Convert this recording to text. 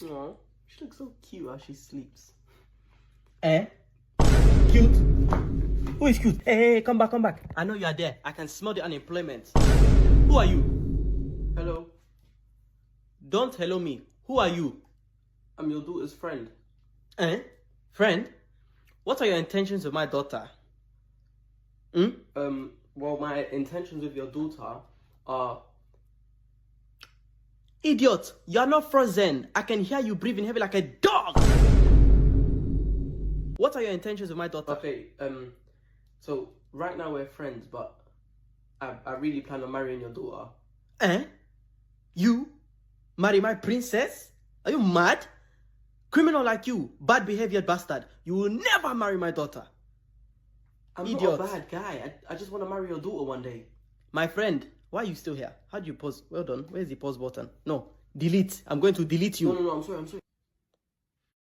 Oh, she looks so cute as she sleeps. Eh? Cute? Who is cute? Hey, come back, come back. I know you are there. I can smell the unemployment. Who are you? Hello, Don't hello me. Who are you? I'm your daughter's friend. Eh? Friend? What are your intentions with my daughter? Well, my intentions with your daughter are... Idiot! You are not frozen. I can hear you breathing heavy like a dog. What are your intentions with my daughter? Okay, so right now we're friends, but I really plan on marrying your daughter. Eh? You? Marry my princess? Are you mad? Criminal like you, bad behaviored bastard. You will never marry my daughter. I'm Idiot. not a bad guy. I just want to marry your daughter one day. My friend, why are you still here? How do you pause? Well done. Where's the pause button? No, delete. I'm going to delete you. No, I'm sorry.